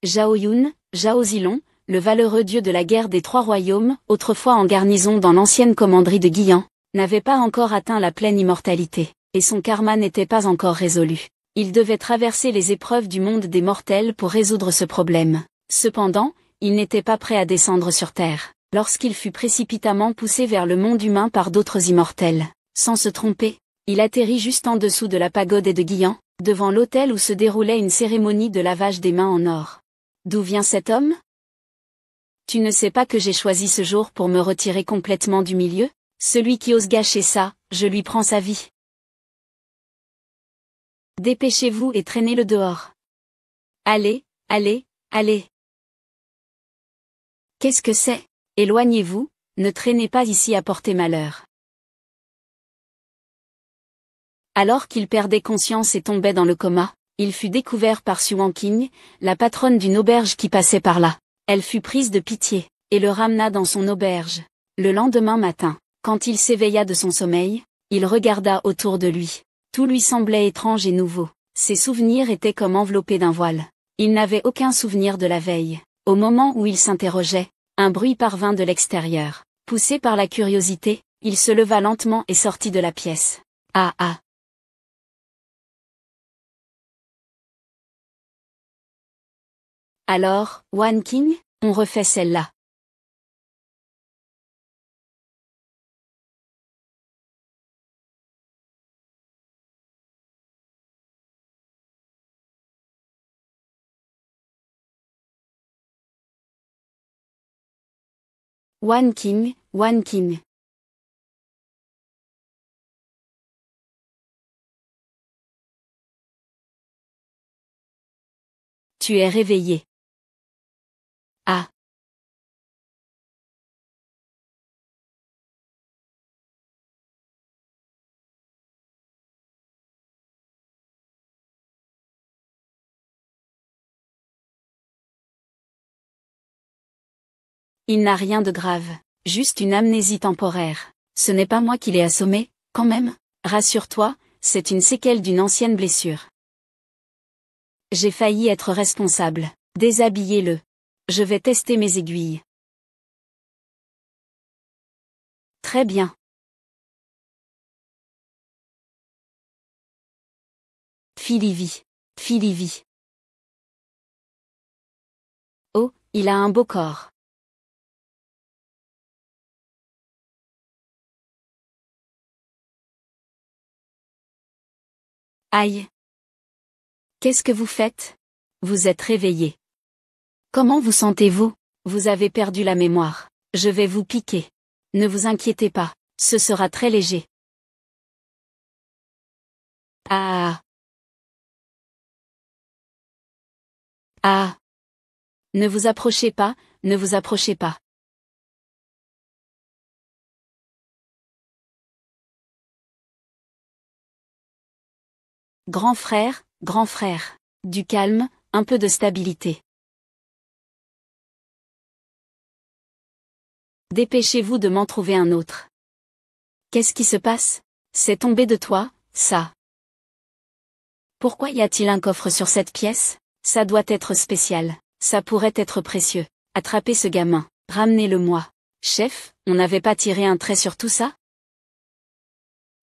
Zhao Yun, Zhao Zilong, le valeureux dieu de la guerre des trois royaumes, autrefois en garnison dans l'ancienne commanderie de Guiyan, n'avait pas encore atteint la pleine immortalité, et son karma n'était pas encore résolu. Il devait traverser les épreuves du monde des mortels pour résoudre ce problème. Cependant, il n'était pas prêt à descendre sur Terre, lorsqu'il fut précipitamment poussé vers le monde humain par d'autres immortels. Sans se tromper, il atterrit juste en dessous de la pagode de Guiyan, devant l'autel où se déroulait une cérémonie de lavage des mains en or. D'où vient cet homme? Tu ne sais pas que j'ai choisi ce jour pour me retirer complètement du milieu? Celui qui ose gâcher ça, je lui prends sa vie. Dépêchez-vous et traînez-le dehors. Allez, allez, allez. Qu'est-ce que c'est? Éloignez-vous, ne traînez pas ici à porter malheur. Alors qu'il perdait conscience et tombait dans le coma, il fut découvert par Su Wanqing, la patronne d'une auberge qui passait par là. Elle fut prise de pitié, et le ramena dans son auberge. Le lendemain matin, quand il s'éveilla de son sommeil, il regarda autour de lui. Tout lui semblait étrange et nouveau. Ses souvenirs étaient comme enveloppés d'un voile. Il n'avait aucun souvenir de la veille. Au moment où il s'interrogeait, un bruit parvint de l'extérieur. Poussé par la curiosité, il se leva lentement et sortit de la pièce. Ah ah! Alors, Wanqing, on refait celle-là. Wanqing, Wanqing. Tu es réveillé. Ah! Il n'a rien de grave, juste une amnésie temporaire. Ce n'est pas moi qui l'ai assommé, quand même. Rassure-toi, c'est une séquelle d'une ancienne blessure. J'ai failli être responsable. Déshabillez-le. Je vais tester mes aiguilles. Très bien. Filivi. Filivi. Oh, il a un beau corps. Aïe. Qu'est-ce que vous faites? Vous êtes réveillé. Comment vous sentez-vous? Vous avez perdu la mémoire. Je vais vous piquer. Ne vous inquiétez pas, ce sera très léger. Ah. Ah. Ne vous approchez pas, ne vous approchez pas. Grand frère, grand frère. Du calme, un peu de stabilité. Dépêchez-vous de m'en trouver un autre. Qu'est-ce qui se passe? C'est tombé de toi, ça. Pourquoi y a-t-il un coffre sur cette pièce? Ça doit être spécial. Ça pourrait être précieux. Attrapez ce gamin. Ramenez-le-moi. Chef, on n'avait pas tiré un trait sur tout ça?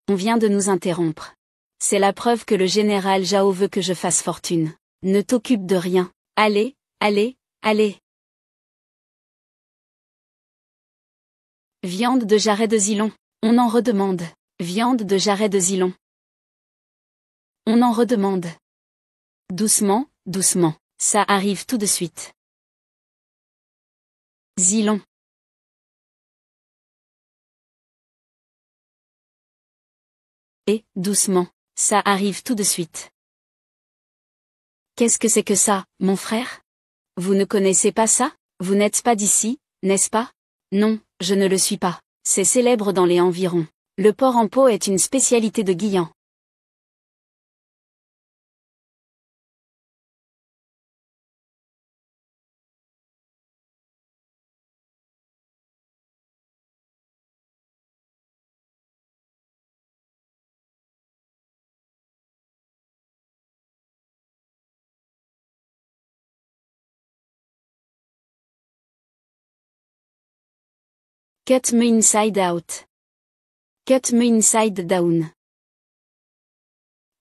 On vient de nous interrompre. C'est la preuve que le général Zhao veut que je fasse fortune. Ne t'occupe de rien. Allez, allez, allez. Viande de jarret de Zilong. On en redemande. Viande de jarret de Zilong. On en redemande. Doucement, doucement. Ça arrive tout de suite. Zilong. Et, doucement. Ça arrive tout de suite. Qu'est-ce que c'est que ça, mon frère? Vous ne connaissez pas ça? Vous n'êtes pas d'ici, n'est-ce pas? Non, je ne le suis pas. C'est célèbre dans les environs. Le porc en pot est une spécialité de Guiyan. Cut me inside out. Cut me inside down.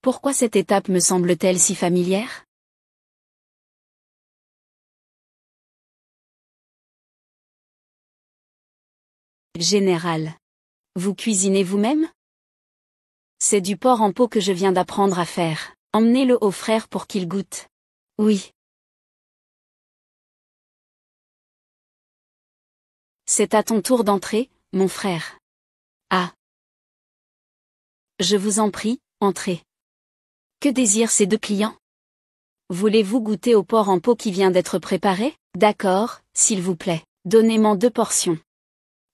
Pourquoi cette étape me semble-t-elle si familière? Général. Vous cuisinez vous-même? C'est du porc en pot que je viens d'apprendre à faire. Emmenez-le au frère pour qu'il goûte. Oui. C'est à ton tour d'entrer, mon frère. Ah. Je vous en prie, entrez. Que désirent ces deux clients? Voulez-vous goûter au porc en pot qui vient d'être préparé? D'accord, s'il vous plaît. Donnez-moi 2 portions.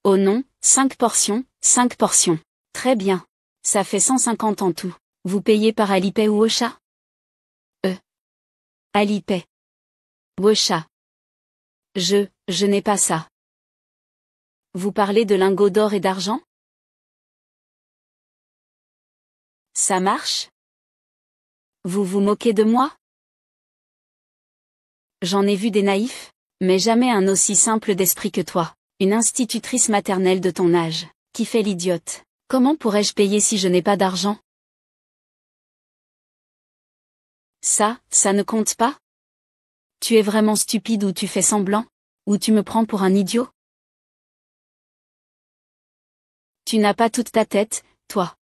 Oh non, 5 portions, 5 portions. Très bien. Ça fait 150 en tout. Vous payez par Alipay ou Ocha? Alipay. Ocha. Je n'ai pas ça. Vous parlez de lingots d'or et d'argent? Ça marche? Vous vous moquez de moi? J'en ai vu des naïfs, mais jamais un aussi simple d'esprit que toi, une institutrice maternelle de ton âge, qui fait l'idiote. Comment pourrais-je payer si je n'ai pas d'argent? Ça ne compte pas? Tu es vraiment stupide ou tu fais semblant? Ou tu me prends pour un idiot? Tu n'as pas toute ta tête, toi.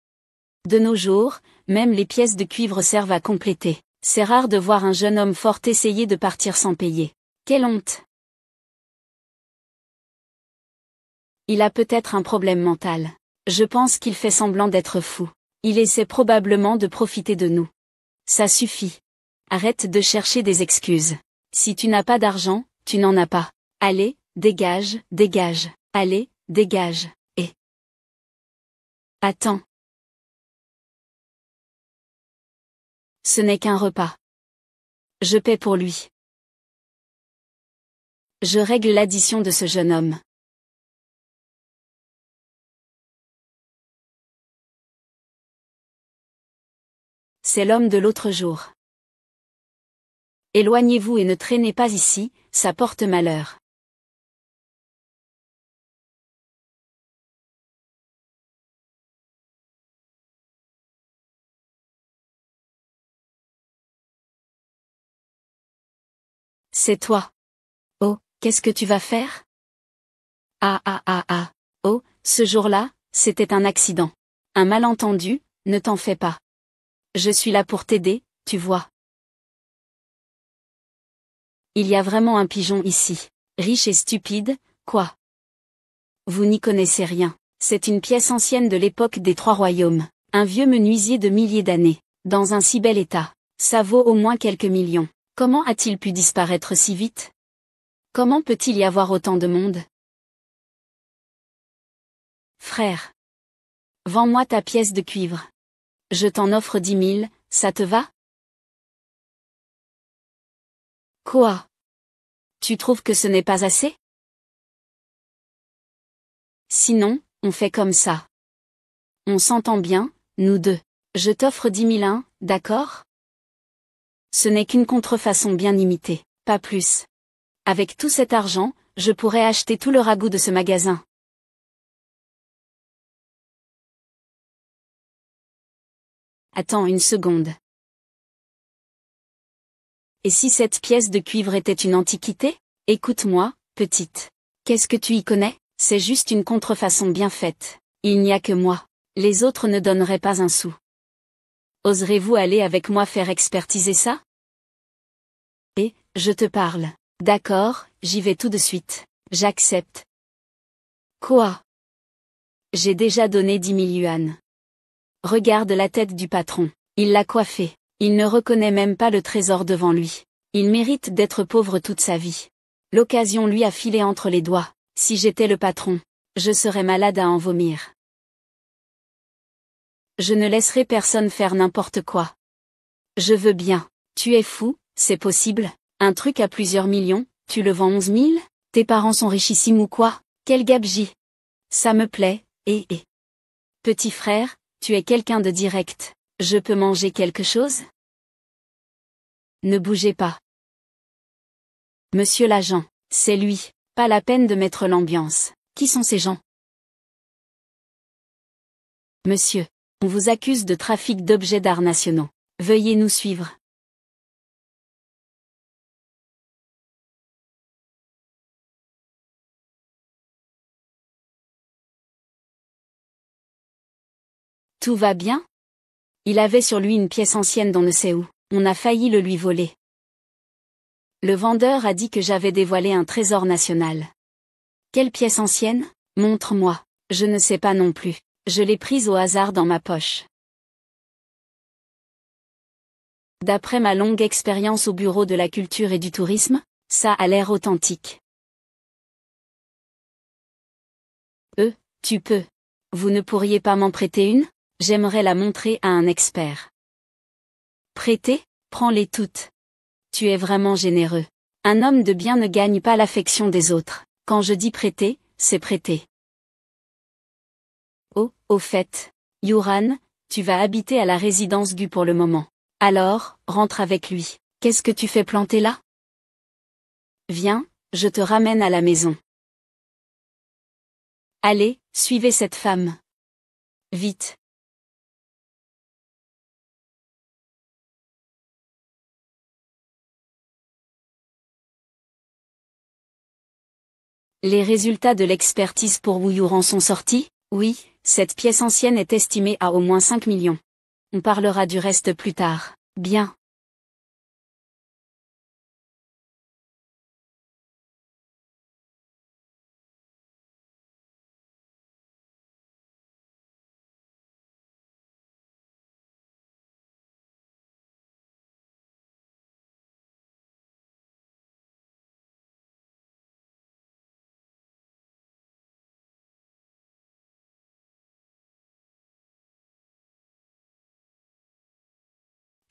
De nos jours, même les pièces de cuivre servent à compléter. C'est rare de voir un jeune homme fort essayer de partir sans payer. Quelle honte! Il a peut-être un problème mental. Je pense qu'il fait semblant d'être fou. Il essaie probablement de profiter de nous. Ça suffit. Arrête de chercher des excuses. Si tu n'as pas d'argent, tu n'en as pas. Allez, dégage, dégage. Allez, dégage. Et... Attends. Ce n'est qu'un repas. Je paie pour lui. Je règle l'addition de ce jeune homme. C'est l'homme de l'autre jour. Éloignez-vous et ne traînez pas ici, ça porte malheur. C'est toi. Oh, qu'est-ce que tu vas faire? Ah. Oh, ce jour-là, c'était un accident. Un malentendu, ne t'en fais pas. Je suis là pour t'aider, tu vois. Il y a vraiment un pigeon ici. Riche et stupide, quoi? Vous n'y connaissez rien. C'est une pièce ancienne de l'époque des Trois Royaumes. Un vieux menuisier de milliers d'années. Dans un si bel état. Ça vaut au moins quelques millions. Comment a-t-il pu disparaître si vite? Comment peut-il y avoir autant de monde? Frère. Vends-moi ta pièce de cuivre. Je t'en offre 10 000, ça te va? Quoi? Tu trouves que ce n'est pas assez? Sinon, on fait comme ça. On s'entend bien, nous deux. Je t'offre 10 001, d'accord? Ce n'est qu'une contrefaçon bien imitée, pas plus. Avec tout cet argent, je pourrais acheter tout le ragoût de ce magasin. Attends une seconde. Et si cette pièce de cuivre était une antiquité? Écoute-moi, petite. Qu'est-ce que tu y connais? C'est juste une contrefaçon bien faite. Il n'y a que moi. Les autres ne donneraient pas un sou. Oserez-vous aller avec moi faire expertiser ça? Et, je te parle. D'accord, j'y vais tout de suite. J'accepte. Quoi? J'ai déjà donné 10 000 yuans. Regarde la tête du patron. Il l'a coiffé. Il ne reconnaît même pas le trésor devant lui. Il mérite d'être pauvre toute sa vie. L'occasion lui a filé entre les doigts. Si j'étais le patron, je serais malade à en vomir. Je ne laisserai personne faire n'importe quoi. Je veux bien. Tu es fou, c'est possible? Un truc à plusieurs millions, tu le vends 11 000? Tes parents sont richissimes ou quoi? Quel gabegie! Ça me plaît, et. Petit frère, tu es quelqu'un de direct. Je peux manger quelque chose? Ne bougez pas. Monsieur l'agent, c'est lui. Pas la peine de mettre l'ambiance. Qui sont ces gens? Monsieur, on vous accuse de trafic d'objets d'art nationaux. Veuillez nous suivre. Tout va bien? Il avait sur lui une pièce ancienne d'on ne sait où. On a failli le lui voler. Le vendeur a dit que j'avais dévoilé un trésor national. Quelle pièce ancienne? Montre-moi. Je ne sais pas non plus. Je l'ai prise au hasard dans ma poche. D'après ma longue expérience au bureau de la culture et du tourisme, ça a l'air authentique. Tu peux. Vous ne pourriez pas m'en prêter une? J'aimerais la montrer à un expert. Prêter? Prends-les toutes. Tu es vraiment généreux. Un homme de bien ne gagne pas l'affection des autres. Quand je dis prêter, c'est prêter. Oh, au fait, Yuran, tu vas habiter à la résidence Gu pour le moment. Alors, rentre avec lui. Qu'est-ce que tu fais planter là? Viens, je te ramène à la maison. Allez, suivez cette femme. Vite. Les résultats de l'expertise pour Wu Yuran sont sortis? Oui, cette pièce ancienne est estimée à au moins 5 millions. On parlera du reste plus tard. Bien.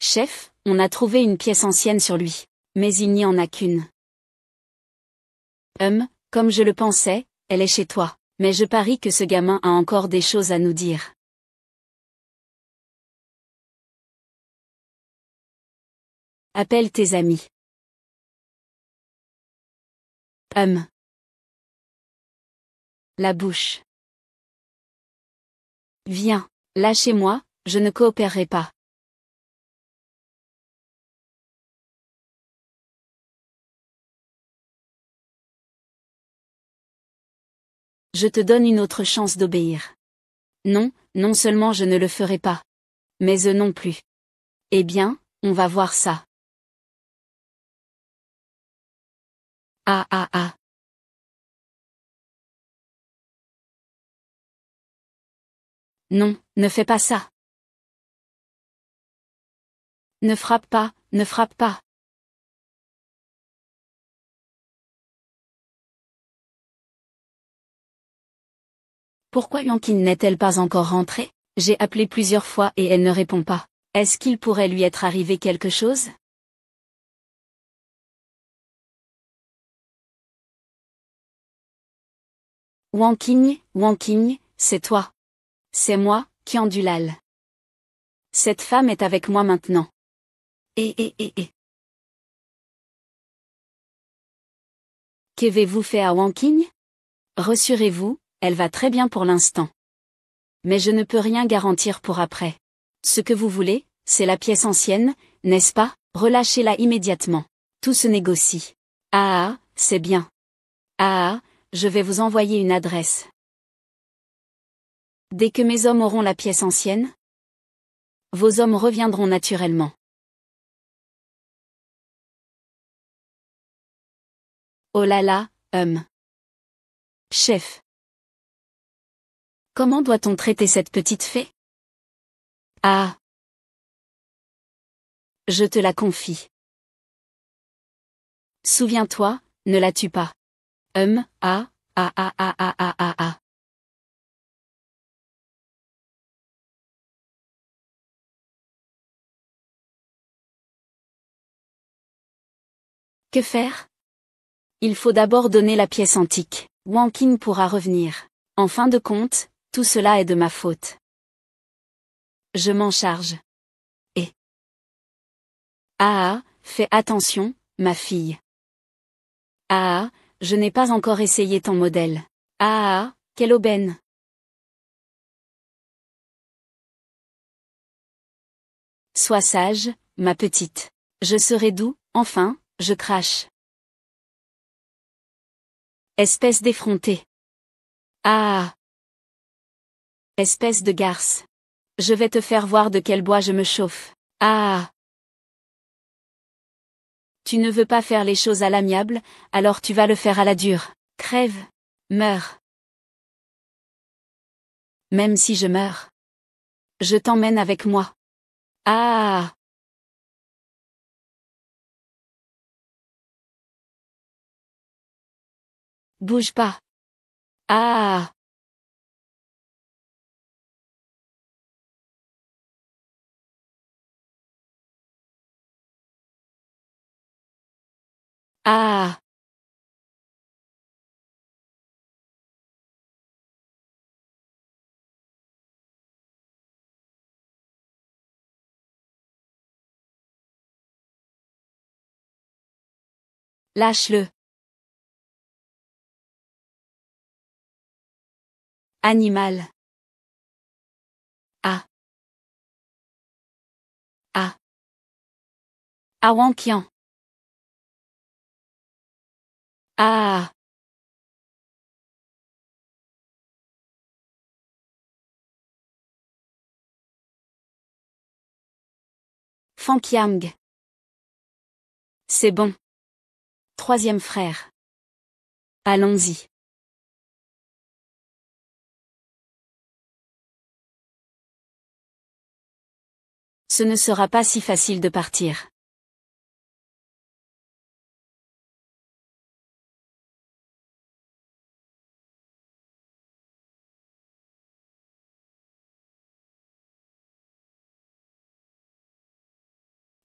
Chef, on a trouvé une pièce ancienne sur lui. Mais il n'y en a qu'une. Comme je le pensais, elle est chez toi. Mais je parie que ce gamin a encore des choses à nous dire. Appelle tes amis. La bouche. Viens, lâchez-moi, je ne coopérerai pas. Je te donne une autre chance d'obéir. Non, non seulement je ne le ferai pas. Mais eux non plus. Eh bien, on va voir ça. Ah. Non, ne fais pas ça. Ne frappe pas, ne frappe pas. Pourquoi Yankin n'est-elle pas encore rentrée? J'ai appelé plusieurs fois et elle ne répond pas. Est-ce qu'il pourrait lui être arrivé quelque chose? Wanking, c'est toi. C'est moi, Kyandulal. Cette femme est avec moi maintenant. Et. Qu'avez-vous fait à Wanking? Rassurez-vous, elle va très bien pour l'instant. Mais je ne peux rien garantir pour après. Ce que vous voulez, c'est la pièce ancienne, n'est-ce pas? Relâchez-la immédiatement. Tout se négocie. C'est bien. Je vais vous envoyer une adresse. Dès que mes hommes auront la pièce ancienne, vos hommes reviendront naturellement. Oh là là, Chef. Comment doit-on traiter cette petite fée? Je te la confie. Souviens-toi, ne la tue pas. Ah. Que faire? Il faut d'abord donner la pièce antique. Wankin pourra revenir. En fin de compte, tout cela est de ma faute. Je m'en charge. Et fais attention, ma fille. Je n'ai pas encore essayé ton modèle. Quelle aubaine. Sois sage, ma petite. Je serai doux, enfin, je crache. Espèce d'effronté. Ah! Espèce de garce. Je vais te faire voir de quel bois je me chauffe. Ah! Tu ne veux pas faire les choses à l'amiable, alors tu vas le faire à la dure. Crève. Meurs. Même si je meurs. Je t'emmène avec moi. Ah! Bouge pas. Ah! Ah! Lâche-le. Animal. Ah! Ah! Awankian. Ah! Fankiang. C'est bon. Troisième frère. Allons-y. Ce ne sera pas si facile de partir.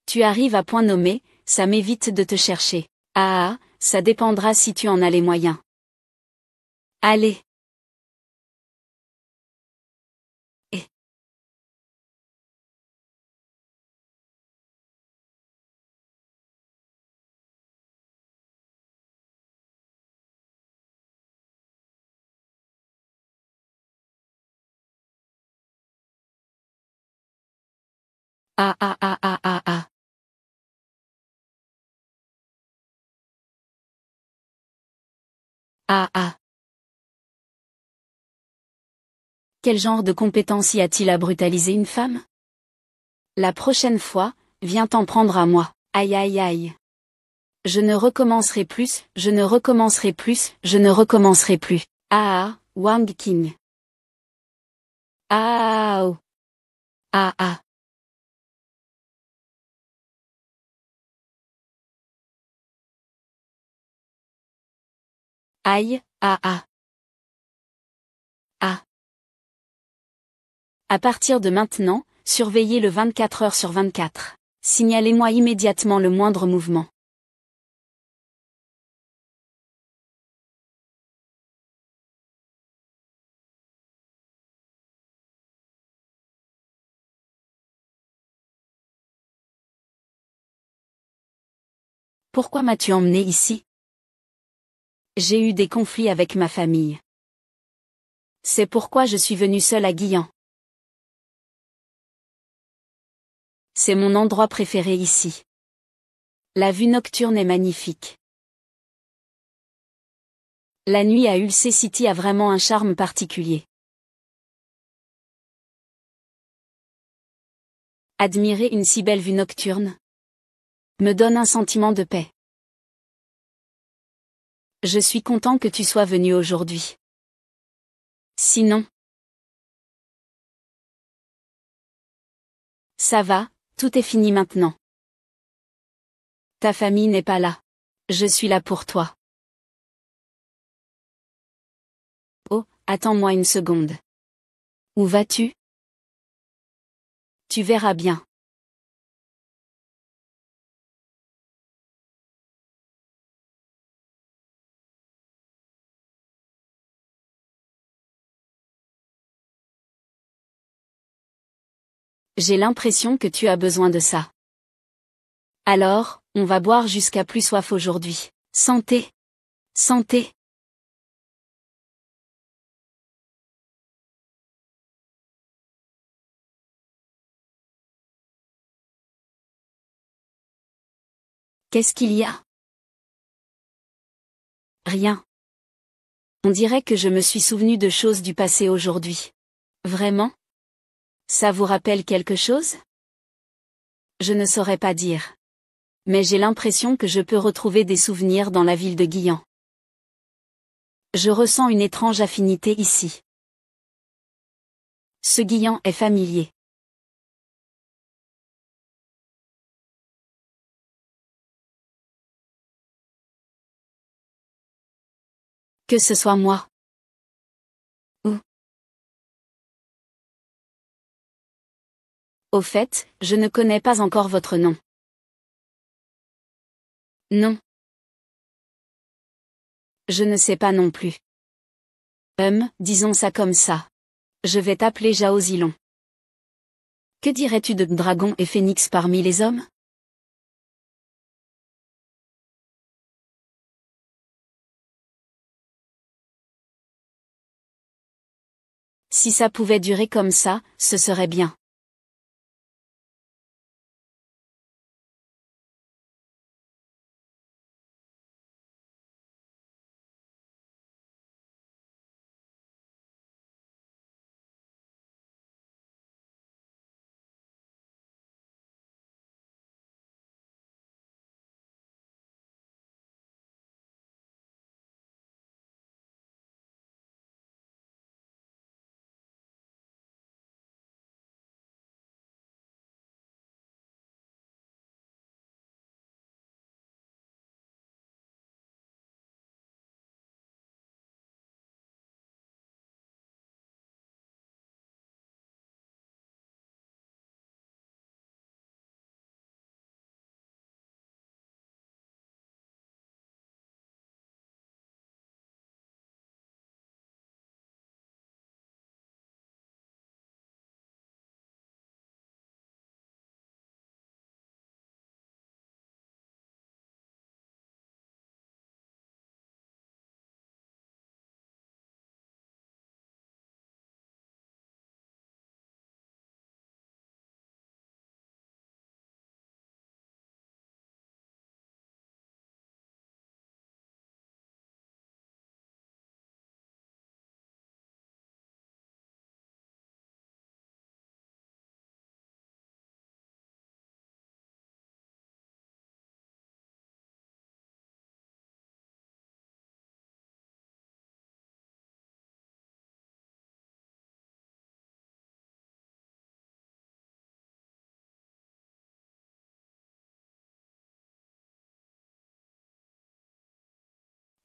Tu arrives à point nommé, ça m'évite de te chercher. Ah, ça dépendra si tu en as les moyens. Allez. Et. Ah ah ah ah ah ah. Ah ah. Quel genre de compétence y a-t-il à brutaliser une femme? La prochaine fois, viens t'en prendre à moi. Aïe aïe aïe. Je ne recommencerai plus, je ne recommencerai plus, je ne recommencerai plus. Ah ah, Wang King. Ah oh. Ah ah. Aïe, ah ah. Ah. À partir de maintenant, surveillez le 24 heures sur 24. Signalez-moi immédiatement le moindre mouvement. Pourquoi m'as-tu emmené ici? J'ai eu des conflits avec ma famille. C'est pourquoi je suis venu seul à Guyan. C'est mon endroit préféré ici. La vue nocturne est magnifique. La nuit à Ulce City a vraiment un charme particulier. Admirer une si belle vue nocturne me donne un sentiment de paix. Je suis content que tu sois venu aujourd'hui. Sinon, ça va, tout est fini maintenant. Ta famille n'est pas là. Je suis là pour toi. Oh, attends-moi une seconde. Où vas-tu? Tu verras bien. J'ai l'impression que tu as besoin de ça. Alors, on va boire jusqu'à plus soif aujourd'hui. Santé. Santé. Qu'est-ce qu'il y a? Rien. On dirait que je me suis souvenu de choses du passé aujourd'hui. Vraiment? Ça vous rappelle quelque chose? Je ne saurais pas dire. Mais j'ai l'impression que je peux retrouver des souvenirs dans la ville de Guillan. Je ressens une étrange affinité ici. Ce Guillan est familier. Que ce soit moi. Ou. Au fait, je ne connais pas encore votre nom. Non. Je ne sais pas non plus. Disons ça comme ça. Je vais t'appeler Jaozilon. Que dirais-tu de dragon et phénix parmi les hommes? Si ça pouvait durer comme ça, ce serait bien.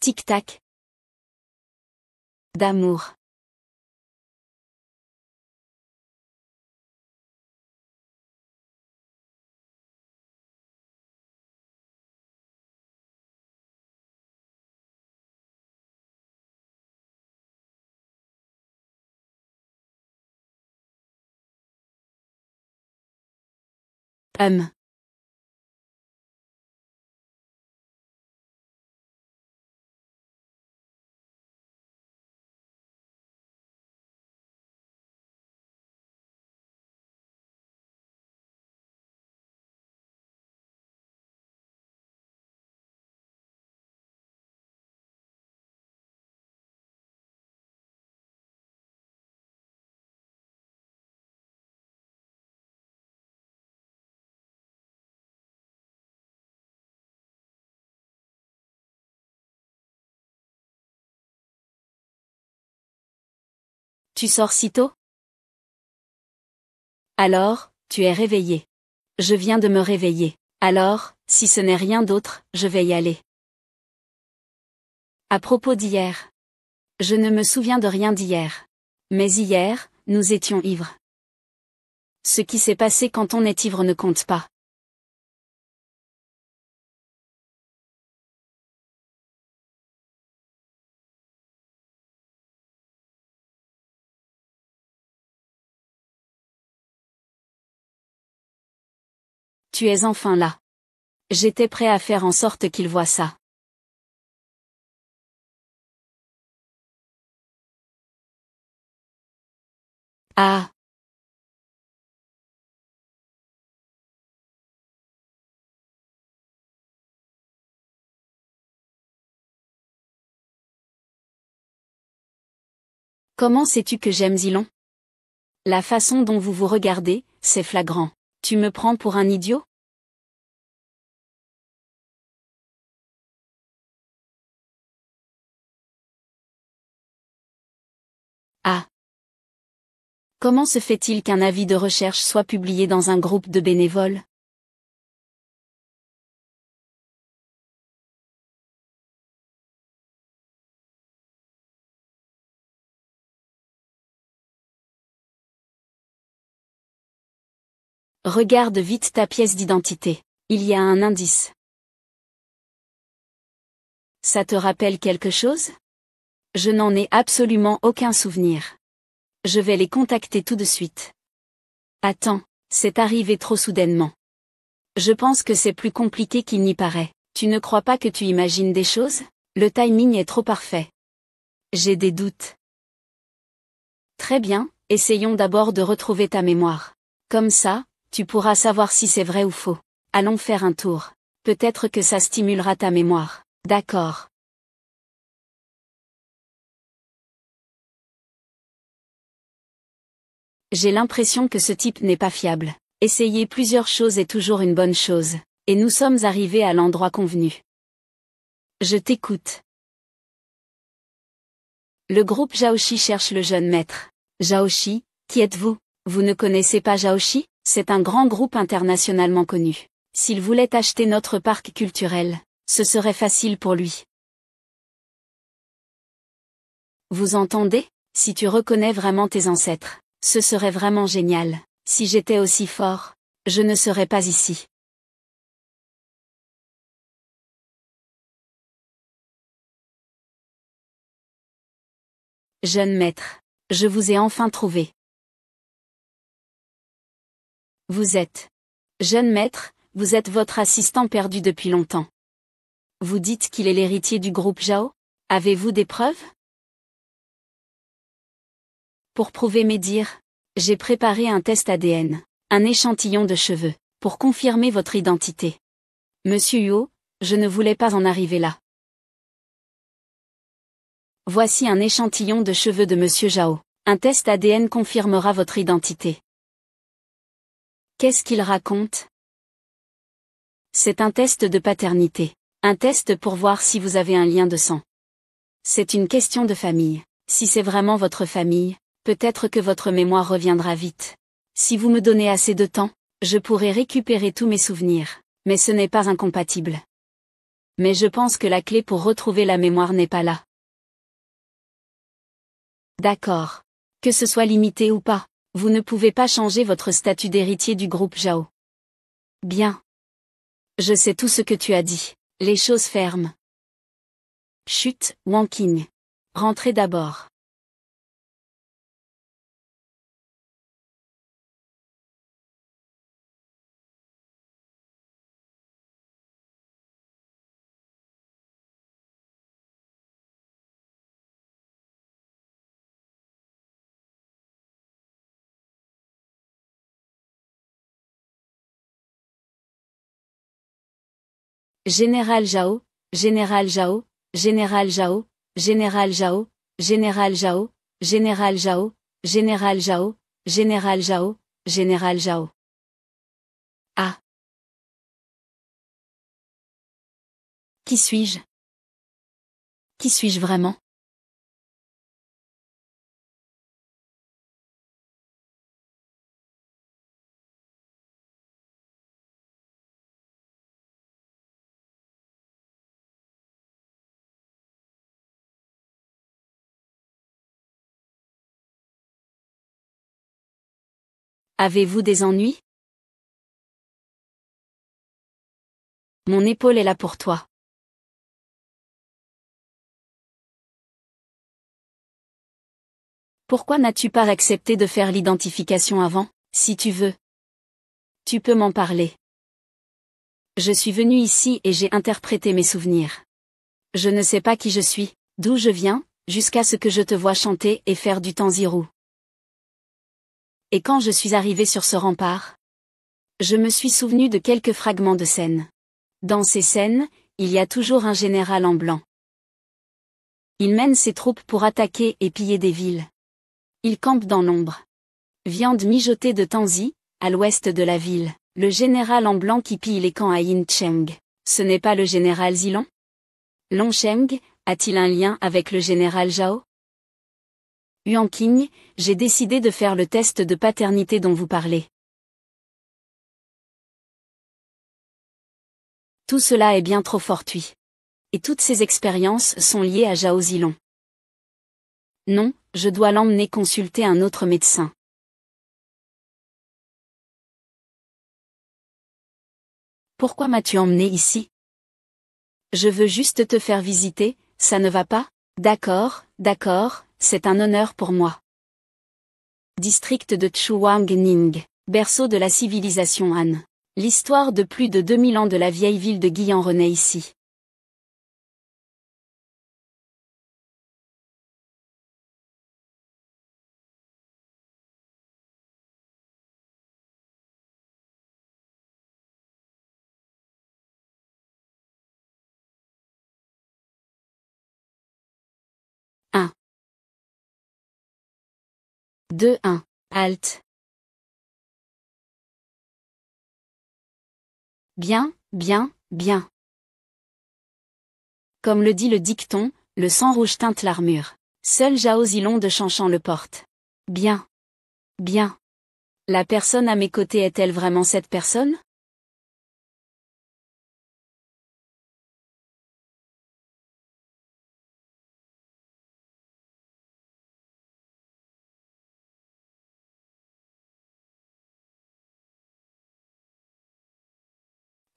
Tic-tac. D'amour. Hum. Tu sors si tôt? Alors, tu es réveillé. Je viens de me réveiller. Alors, si ce n'est rien d'autre, je vais y aller. À propos d'hier. Je ne me souviens de rien d'hier. Mais hier, nous étions ivres. Ce qui s'est passé quand on est ivre ne compte pas. Tu es enfin là. J'étais prêt à faire en sorte qu'il voie ça. Ah. Comment sais-tu que j'aime Zilon? La façon dont vous vous regardez, c'est flagrant. Tu me prends pour un idiot? Ah. Comment se fait-il qu'un avis de recherche soit publié dans un groupe de bénévoles? Regarde vite ta pièce d'identité. Il y a un indice. Ça te rappelle quelque chose? Je n'en ai absolument aucun souvenir. Je vais les contacter tout de suite. Attends, c'est arrivé trop soudainement. Je pense que c'est plus compliqué qu'il n'y paraît. Tu ne crois pas que tu imagines des choses? Le timing est trop parfait. J'ai des doutes. Très bien, essayons d'abord de retrouver ta mémoire. Comme ça, tu pourras savoir si c'est vrai ou faux. Allons faire un tour. Peut-être que ça stimulera ta mémoire. D'accord. J'ai l'impression que ce type n'est pas fiable. Essayer plusieurs choses est toujours une bonne chose. Et nous sommes arrivés à l'endroit convenu. Je t'écoute. Le groupe Zhaoxi cherche le jeune maître. Zhaoxi, qui êtes-vous? Vous ne connaissez pas Zhaoxi? C'est un grand groupe internationalement connu. S'il voulait acheter notre parc culturel, ce serait facile pour lui. Vous entendez? Si tu reconnais vraiment tes ancêtres, ce serait vraiment génial. Si j'étais aussi fort, je ne serais pas ici. Jeune maître, je vous ai enfin trouvé. Vous êtes. Jeune maître, vous êtes votre assistant perdu depuis longtemps. Vous dites qu'il est l'héritier du groupe Zhao? Avez-vous des preuves? Pour prouver mes dires, j'ai préparé un test ADN, un échantillon de cheveux, pour confirmer votre identité. Monsieur Huo, je ne voulais pas en arriver là. Voici un échantillon de cheveux de Monsieur Zhao. Un test ADN confirmera votre identité. Qu'est-ce qu'il raconte? C'est un test de paternité. Un test pour voir si vous avez un lien de sang. C'est une question de famille. Si c'est vraiment votre famille, peut-être que votre mémoire reviendra vite. Si vous me donnez assez de temps, je pourrai récupérer tous mes souvenirs, mais ce n'est pas incompatible. Mais je pense que la clé pour retrouver la mémoire n'est pas là. D'accord. Que ce soit limité ou pas, vous ne pouvez pas changer votre statut d'héritier du groupe Zhao. Bien. Je sais tout ce que tu as dit. Les choses fermes. Chut, Wang Qing. Rentrez d'abord. Général Zhao, Général Zhao, Général Zhao, Général Zhao, Général Zhao, Général Zhao, Général Zhao, Général Zhao, Général Zhao. Ah. Qui suis-je? Qui suis-je vraiment? Avez-vous des ennuis? Mon épaule est là pour toi. Pourquoi n'as-tu pas accepté de faire l'identification avant? Si tu veux, tu peux m'en parler. Je suis venu ici et j'ai interprété mes souvenirs. Je ne sais pas qui je suis, d'où je viens, jusqu'à ce que je te vois chanter et faire du tanzirou. Et quand je suis arrivé sur ce rempart, je me suis souvenu de quelques fragments de scènes. Dans ces scènes, il y a toujours un général en blanc. Il mène ses troupes pour attaquer et piller des villes. Il campe dans l'ombre. Viande mijotée de Tanzi, à l'ouest de la ville, le général en blanc qui pille les camps à Yincheng. Ce n'est pas le général Zilong? Longsheng, a-t-il un lien avec le général Zhao? Yuanqing, j'ai décidé de faire le test de paternité dont vous parlez. Tout cela est bien trop fortuit. Et toutes ces expériences sont liées à Zhao Zilong. Non, je dois l'emmener consulter un autre médecin. Pourquoi m'as-tu emmené ici? Je veux juste te faire visiter, ça ne va pas? D'accord, c'est un honneur pour moi. District de Chuangning, berceau de la civilisation Han. L'histoire de plus de 2000 ans de la vieille ville de Guiyan renaît ici. Un, 2, 1. Halt. Bien. Comme le dit le dicton, le sang rouge teinte l'armure. Seul Zhao Zilong de Chanchan le porte. Bien. La personne à mes côtés est-elle vraiment cette personne?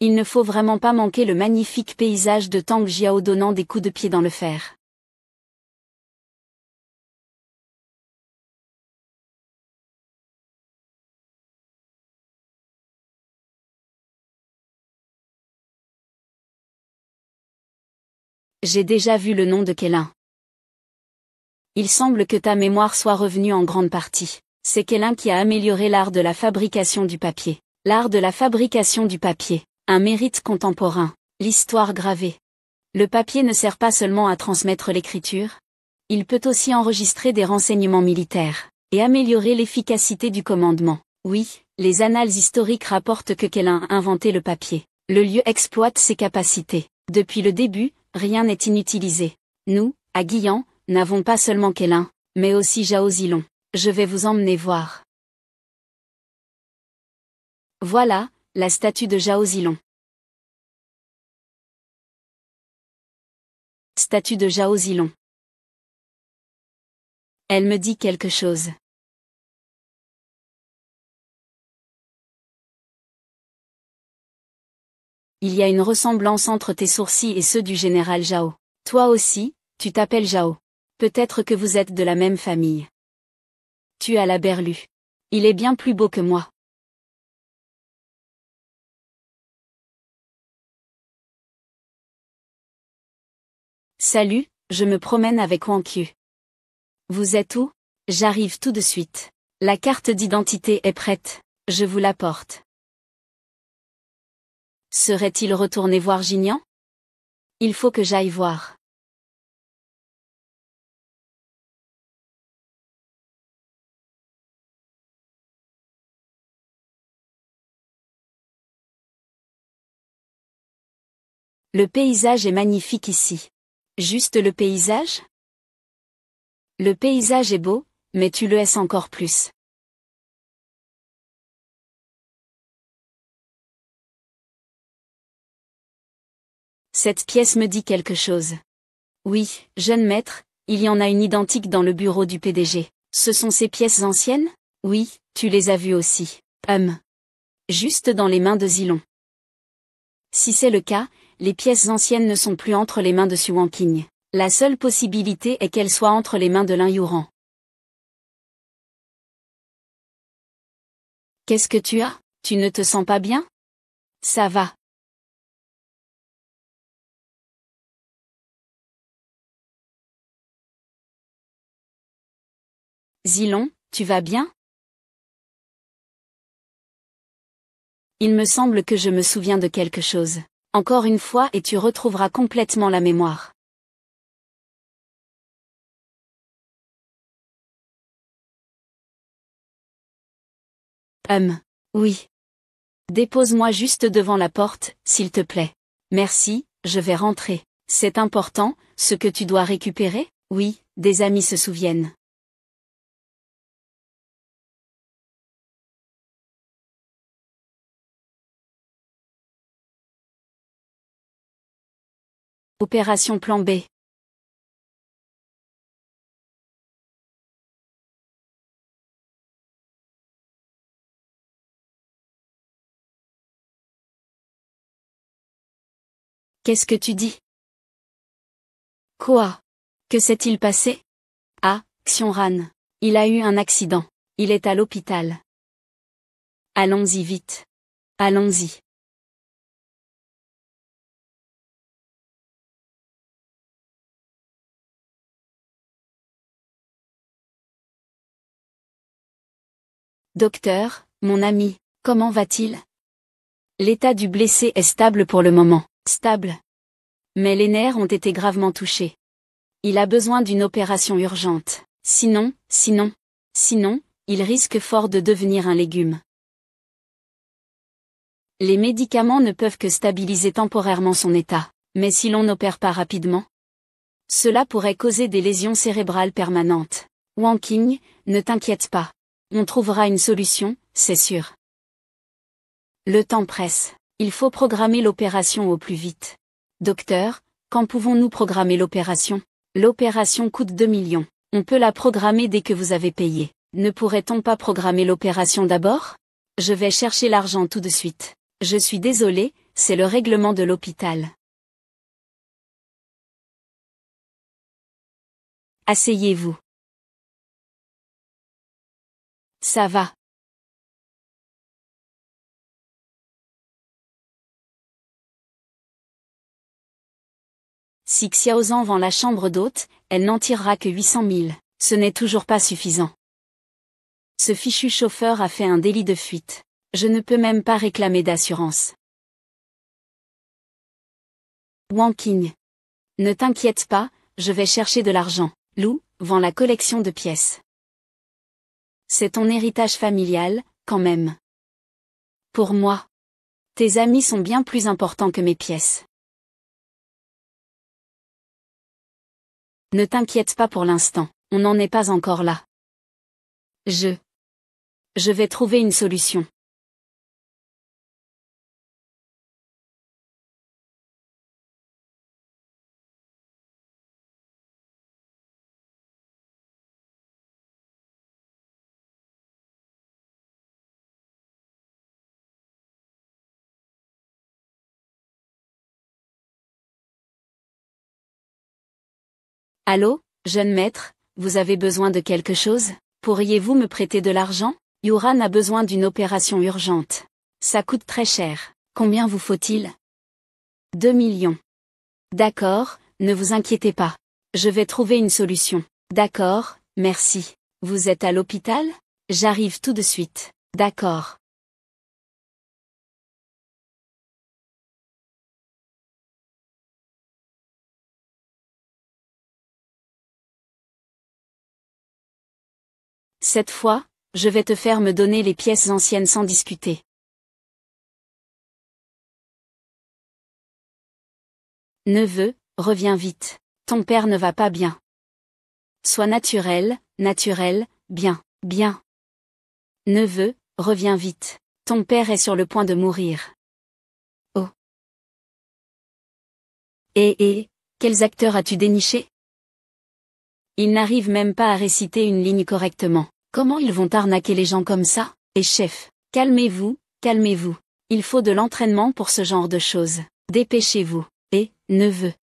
Il ne faut vraiment pas manquer le magnifique paysage de Tang Jiao donnant des coups de pied dans le fer. J'ai déjà vu le nom de Kélin. Il semble que ta mémoire soit revenue en grande partie. C'est Kélin qui a amélioré l'art de la fabrication du papier. L'art de la fabrication du papier, un mérite contemporain, l'histoire gravée. Le papier ne sert pas seulement à transmettre l'écriture. Il peut aussi enregistrer des renseignements militaires, et améliorer l'efficacité du commandement. Oui, les annales historiques rapportent que Kélin a inventé le papier. Le lieu exploite ses capacités. Depuis le début, rien n'est inutilisé. Nous, à Guiyan, n'avons pas seulement Kélin, mais aussi Zhao Zilong. Je vais vous emmener voir. Voilà, la statue de Zhao Zilong. Statue de Zhao Zilong. Elle me dit quelque chose. Il y a une ressemblance entre tes sourcils et ceux du général Zhao. Toi aussi, tu t'appelles Zhao. Peut-être que vous êtes de la même famille. Tu as la berlue. Il est bien plus beau que moi. Salut, je me promène avec Wang Qiu. Vous êtes où? J'arrive tout de suite. La carte d'identité est prête, je vous l'apporte. Serait-il retourné voir Jinian? Il faut que j'aille voir. Le paysage est magnifique ici. Juste le paysage? Le paysage est beau, mais tu le es encore plus. Cette pièce me dit quelque chose. Oui, jeune maître, il y en a une identique dans le bureau du PDG. Ce sont ces pièces anciennes? Oui, tu les as vues aussi. Juste dans les mains de Zilong. Si c'est le cas, les pièces anciennes ne sont plus entre les mains de Xu Wanqing. La seule possibilité est qu'elles soient entre les mains de Lin Yuran. Qu'est-ce que tu as? Tu ne te sens pas bien? Ça va. Zilong, tu vas bien? Il me semble que je me souviens de quelque chose. Encore une fois et tu retrouveras complètement la mémoire. Oui. Dépose-moi juste devant la porte, s'il te plaît. Merci, je vais rentrer. C'est important, ce que tu dois récupérer? Oui, des amis se souviennent. Opération plan B. Qu'est-ce que tu dis? Quoi? Que s'est-il passé? Ah, Xiongran. Il a eu un accident. Il est à l'hôpital. Allons-y vite. Allons-y. Docteur, mon ami, comment va-t-il? L'état du blessé est stable pour le moment. Stable. Mais les nerfs ont été gravement touchés. Il a besoin d'une opération urgente. Sinon, il risque fort de devenir un légume. Les médicaments ne peuvent que stabiliser temporairement son état. Mais si l'on n'opère pas rapidement, cela pourrait causer des lésions cérébrales permanentes. Wang Qing, ne t'inquiète pas. On trouvera une solution, c'est sûr. Le temps presse. Il faut programmer l'opération au plus vite. Docteur, quand pouvons-nous programmer l'opération? L'opération coûte 2 millions. On peut la programmer dès que vous avez payé. Ne pourrait-on pas programmer l'opération d'abord? Je vais chercher l'argent tout de suite. Je suis désolé, c'est le règlement de l'hôpital. Asseyez-vous. Ça va. Si Xiaozan vend la chambre d'hôte, elle n'en tirera que 800 000. Ce n'est toujours pas suffisant. Ce fichu chauffeur a fait un délit de fuite. Je ne peux même pas réclamer d'assurance. Wang Qing. Ne t'inquiète pas, je vais chercher de l'argent. Lou, vends la collection de pièces. C'est ton héritage familial, quand même. Pour moi. Tes amis sont bien plus importants que mes pièces. Ne t'inquiète pas pour l'instant, on n'en est pas encore là. Je vais trouver une solution. Allô, jeune maître, vous avez besoin de quelque chose? Pourriez-vous me prêter de l'argent? Yuran a besoin d'une opération urgente. Ça coûte très cher. Combien vous faut-il? 2 millions. D'accord, ne vous inquiétez pas. Je vais trouver une solution. D'accord, merci. Vous êtes à l'hôpital? J'arrive tout de suite. D'accord. Cette fois, je vais te faire me donner les pièces anciennes sans discuter. Neveu, reviens vite. Ton père ne va pas bien. Sois naturel, bien, bien. Neveu, reviens vite. Ton père est sur le point de mourir. Oh. Quels acteurs as-tu déniché? Ils n'arrivent même pas à réciter une ligne correctement. Comment ils vont arnaquer les gens comme ça? Et chef, calmez-vous, calmez-vous. Il faut de l'entraînement pour ce genre de choses. Dépêchez-vous. Et, neveu.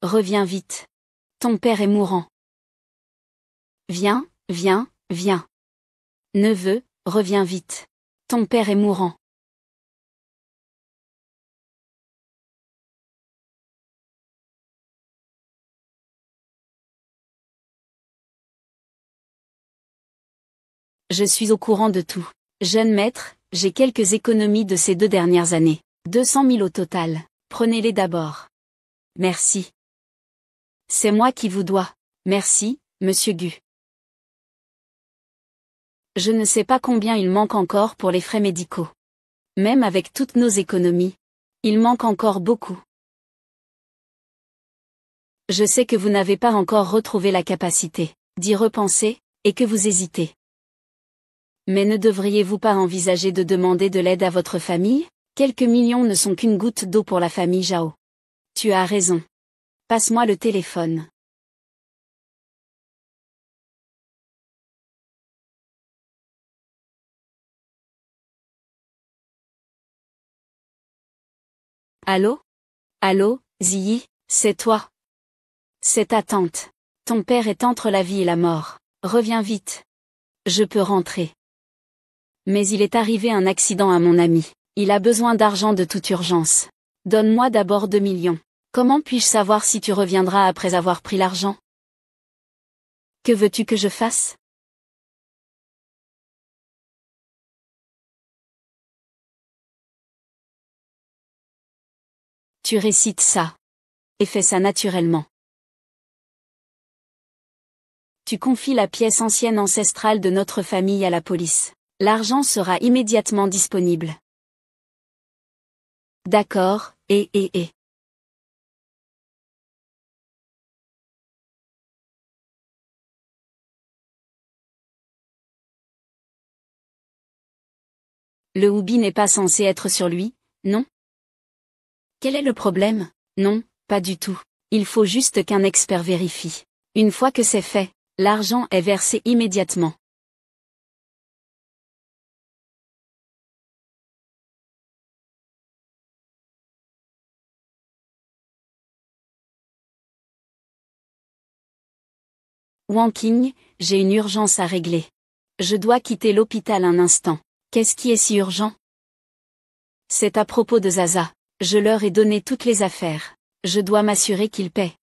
Reviens vite. Ton père est mourant. Viens, viens, viens. Neveu, reviens vite. Ton père est mourant. Je suis au courant de tout. Jeune maître, j'ai quelques économies de ces 2 dernières années. 200 000 au total. Prenez-les d'abord. Merci. C'est moi qui vous dois. Merci, monsieur Gu. Je ne sais pas combien il manque encore pour les frais médicaux. Même avec toutes nos économies, il manque encore beaucoup. Je sais que vous n'avez pas encore retrouvé la capacité d'y repenser, et que vous hésitez. Mais ne devriez-vous pas envisager de demander de l'aide à votre famille? Quelques millions ne sont qu'une goutte d'eau pour la famille Zhao. Tu as raison. Passe-moi le téléphone. Allô? Allô, Ziyi, c'est toi? C'est ta tante. Ton père est entre la vie et la mort. Reviens vite. Je peux rentrer. Mais il est arrivé un accident à mon ami. Il a besoin d'argent de toute urgence. Donne-moi d'abord 2 millions. Comment puis-je savoir si tu reviendras après avoir pris l'argent? Que veux-tu que je fasse? Tu récites ça. Et fais ça naturellement. Tu confies la pièce ancienne ancestrale de notre famille à la police. L'argent sera immédiatement disponible. D'accord, et. Le Hubi n'est pas censé être sur lui, non? Quel est le problème? Non, pas du tout. Il faut juste qu'un expert vérifie. Une fois que c'est fait, l'argent est versé immédiatement. Wang Qing, j'ai une urgence à régler. Je dois quitter l'hôpital un instant. Qu'est-ce qui est si urgent? C'est à propos de Zaza. Je leur ai donné toutes les affaires. Je dois m'assurer qu'ils paient.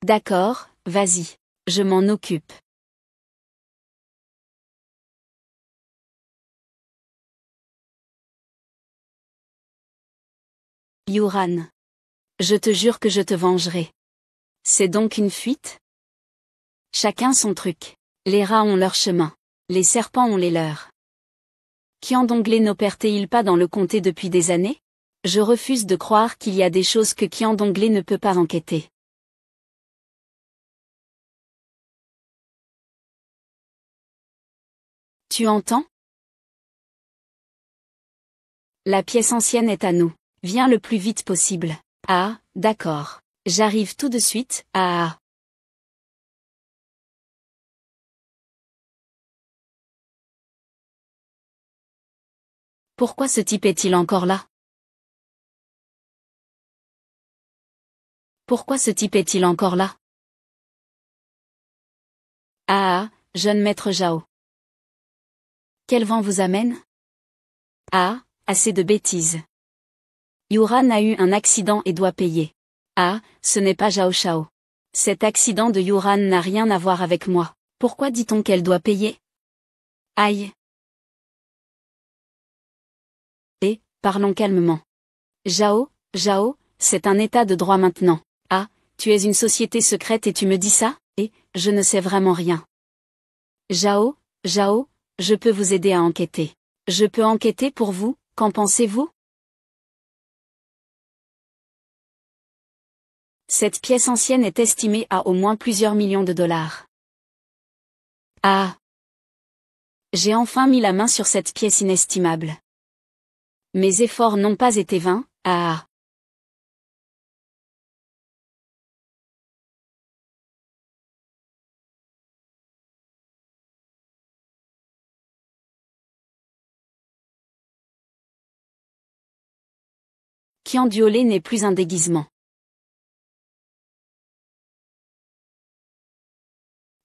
D'accord, vas-y. Je m'en occupe. Yuran. Je te jure que je te vengerai. C'est donc une fuite? Chacun son truc. Les rats ont leur chemin. Les serpents ont les leurs. Qiandonglé n'opère-t-il pas dans le comté depuis des années? Je refuse de croire qu'il y a des choses que Qiandonglé ne peut pas enquêter. Tu entends? La pièce ancienne est à nous. Viens le plus vite possible. Ah, d'accord. J'arrive tout de suite. Ah. Pourquoi ce type est-il encore là? Pourquoi ce type est-il encore là? Ah, jeune maître Zhao. Quel vent vous amène? Ah, assez de bêtises. Yuran a eu un accident et doit payer. Ah, ce n'est pas Zhao Shao. Cet accident de Yuran n'a rien à voir avec moi. Pourquoi dit-on qu'elle doit payer? Aïe. Et, parlons calmement. Zhao, c'est un état de droit maintenant. Ah, tu es une société secrète et tu me dis ça? Et, je ne sais vraiment rien. Zhao, je peux vous aider à enquêter. Je peux enquêter pour vous, qu'en pensez-vous? Cette pièce ancienne est estimée à au moins plusieurs millions de dollars. Ah! J'ai enfin mis la main sur cette pièce inestimable. Mes efforts n'ont pas été vains, ah! Qianduolé n'est plus un déguisement.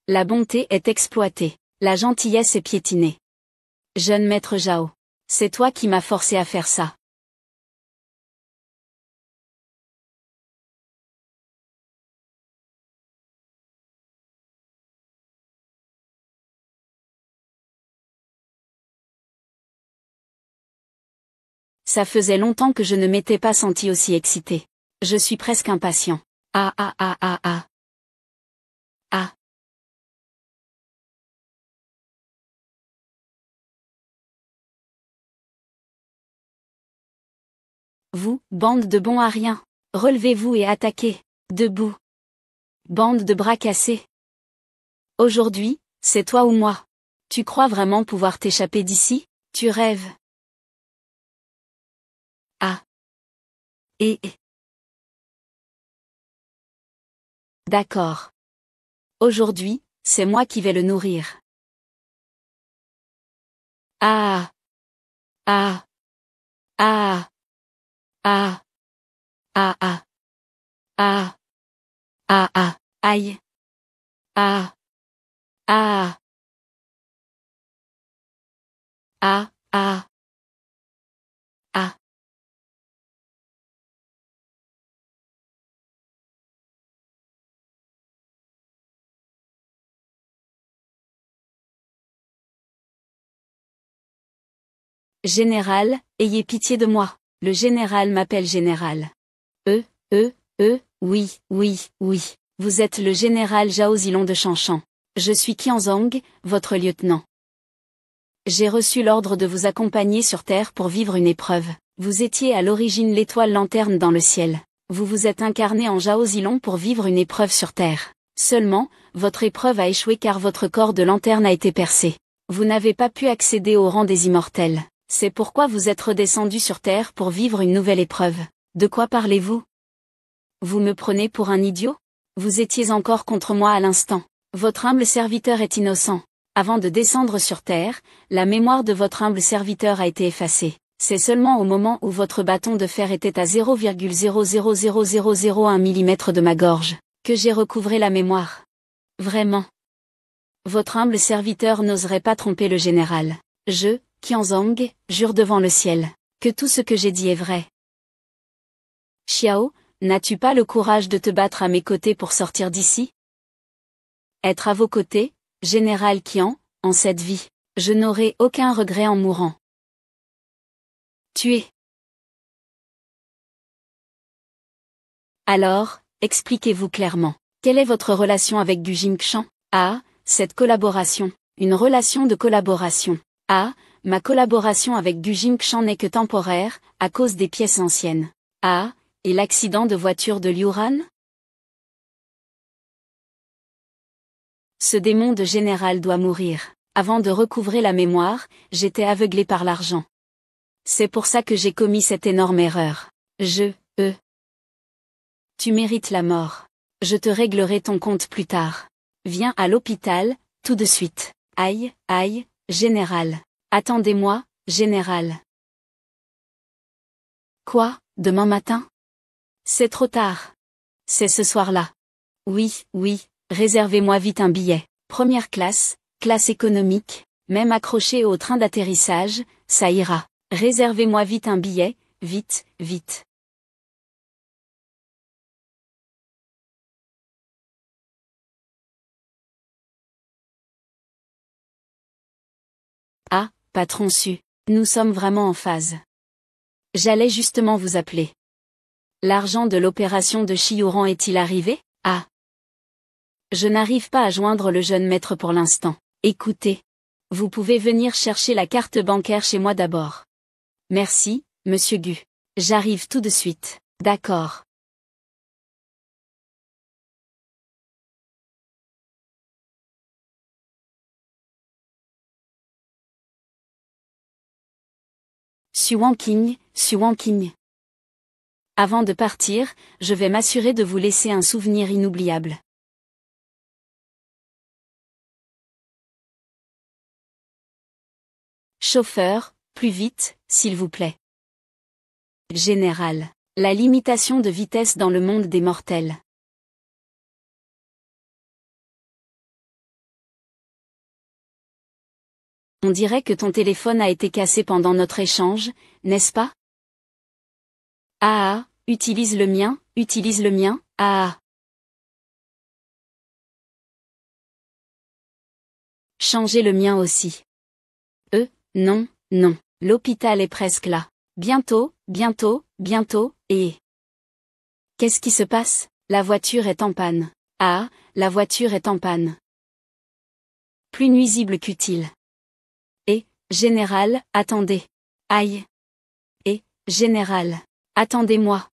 La bonté est exploitée, la gentillesse est piétinée. Jeune maître Zhao, c'est toi qui m'as forcé à faire ça. Ça faisait longtemps que je ne m'étais pas senti aussi excité. Je suis presque impatient. Ah. Ah. Bande de bons à rien. Relevez-vous et attaquez. Debout. Bande de bras cassés. Aujourd'hui, c'est toi ou moi. Tu crois vraiment pouvoir t'échapper d'ici? Tu rêves. Ah. Et. D'accord. Aujourd'hui, c'est moi qui vais le nourrir. Ah. Ah. Ah. Ah. Ah ah. Ah. Ah ah. Aïe. Ah. Ah. Ah. Ah. Ah. Général, ayez pitié de moi. Le général m'appelle général. Euh, oui, oui, oui. Vous êtes le général Zhao Zilong de Chanchan. Je suis Qianzong, votre lieutenant. J'ai reçu l'ordre de vous accompagner sur Terre pour vivre une épreuve. Vous étiez à l'origine l'étoile lanterne dans le ciel. Vous vous êtes incarné en Zhao Zilong pour vivre une épreuve sur Terre. Seulement, votre épreuve a échoué car votre corps de lanterne a été percé. Vous n'avez pas pu accéder au rang des immortels. C'est pourquoi vous êtes redescendu sur Terre pour vivre une nouvelle épreuve. De quoi parlez-vous? Vous me prenez pour un idiot? Vous étiez encore contre moi à l'instant. Votre humble serviteur est innocent. Avant de descendre sur Terre, la mémoire de votre humble serviteur a été effacée. C'est seulement au moment où votre bâton de fer était à 0,000001 mm de ma gorge, que j'ai recouvré la mémoire. Vraiment. Votre humble serviteur n'oserait pas tromper le général. Je, Qianzong, jure devant le ciel, que tout ce que j'ai dit est vrai. Xiao, n'as-tu pas le courage de te battre à mes côtés pour sortir d'ici? Être à vos côtés, général Qian, en cette vie, je n'aurai aucun regret en mourant. Tuer. Alors, expliquez-vous clairement. Quelle est votre relation avec Gu Jingqian? Ah, cette collaboration. Une relation de collaboration. Ah, ma collaboration avec Gu Jingqian n'est que temporaire, à cause des pièces anciennes. Ah, et l'accident de voiture de Liu Ran? Ce démon de général doit mourir. Avant de recouvrer la mémoire, j'étais aveuglé par l'argent. C'est pour ça que j'ai commis cette énorme erreur. Tu mérites la mort. Je te réglerai ton compte plus tard. Viens à l'hôpital, tout de suite. Aïe, aïe, général. Attendez-moi, général. Quoi, demain matin? C'est trop tard. C'est ce soir-là. Oui, oui, réservez-moi vite un billet. Première classe, classe économique, même accroché au train d'atterrissage, ça ira. Réservez-moi vite un billet, vite, vite. Ah, patron Su. Nous sommes vraiment en phase. J'allais justement vous appeler. L'argent de l'opération de Chiouran est-il arrivé? Ah. Je n'arrive pas à joindre le jeune maître pour l'instant. Écoutez. Vous pouvez venir chercher la carte bancaire chez moi d'abord. Merci, monsieur Gu. J'arrive tout de suite. D'accord. Su Wanqing. Avant de partir, je vais m'assurer de vous laisser un souvenir inoubliable. Chauffeur, plus vite, s'il vous plaît. Général. La limitation de vitesse dans le monde des mortels. On dirait que ton téléphone a été cassé pendant notre échange, n'est-ce pas? Ah, utilise le mien, ah. Changez le mien aussi. Non, non, l'hôpital est presque là. Bientôt, et... Qu'est-ce qui se passe? La voiture est en panne. Ah, la voiture est en panne. Plus nuisible qu'utile. Et, général, attendez. Aïe. Et, général. Attendez-moi.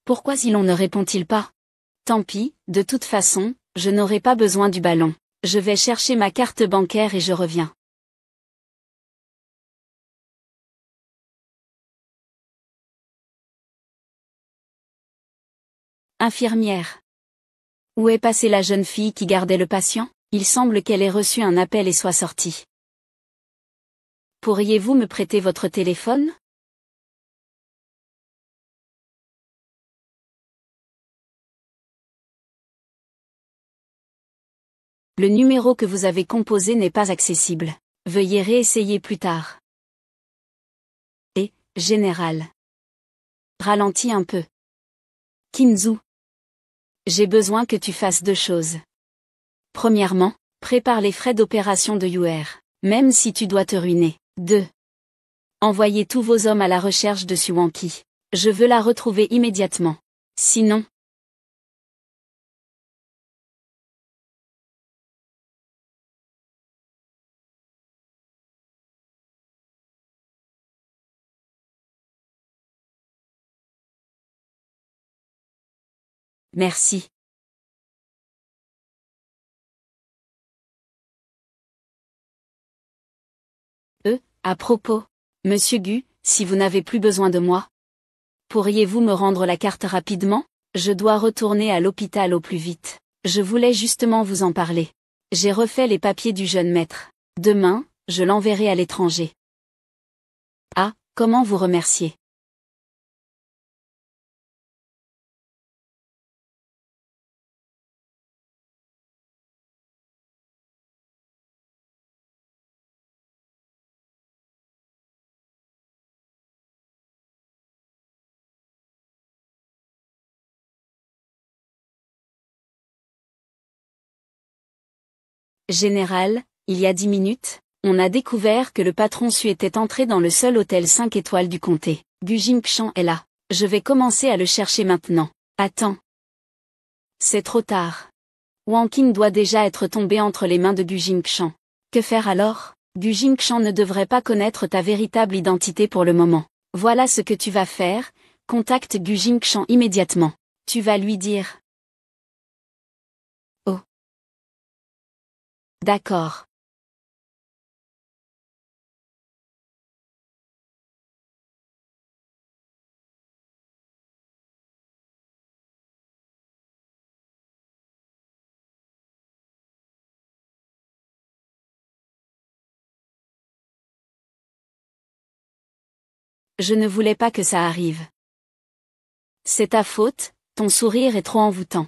Pourquoi Zilon ne répond-il pas? Tant pis, de toute façon, je n'aurai pas besoin du ballon. Je vais chercher ma carte bancaire et je reviens. Infirmière. Où est passée la jeune fille qui gardait le patient? Il semble qu'elle ait reçu un appel et soit sortie. Pourriez-vous me prêter votre téléphone? Le numéro que vous avez composé n'est pas accessible. Veuillez réessayer plus tard. Et, général. Ralentis un peu. Kinzu. J'ai besoin que tu fasses deux choses. Premièrement, prépare les frais d'opération de UR, même si tu dois te ruiner. 2. Envoyez tous vos hommes à la recherche de Suwanki. Je veux la retrouver immédiatement. Sinon... Merci. À propos, Monsieur Gu, si vous n'avez plus besoin de moi, pourriez-vous me rendre la carte rapidement? Je dois retourner à l'hôpital au plus vite. Je voulais justement vous en parler. J'ai refait les papiers du jeune maître. Demain, je l'enverrai à l'étranger. Ah, comment vous remercier? Général, il y a 10 minutes, on a découvert que le patron Su était entré dans le seul hôtel 5 étoiles du comté. Gu Jingxian est là. Je vais commencer à le chercher maintenant. Attends. C'est trop tard. Wang Qing doit déjà être tombé entre les mains de Gu Jingxian. Que faire alors? Gu Jingxian ne devrait pas connaître ta véritable identité pour le moment. Voilà ce que tu vas faire, contacte Gu Jingxian immédiatement. Tu vas lui dire. Oh. D'accord. Je ne voulais pas que ça arrive. C'est ta faute, ton sourire est trop envoûtant.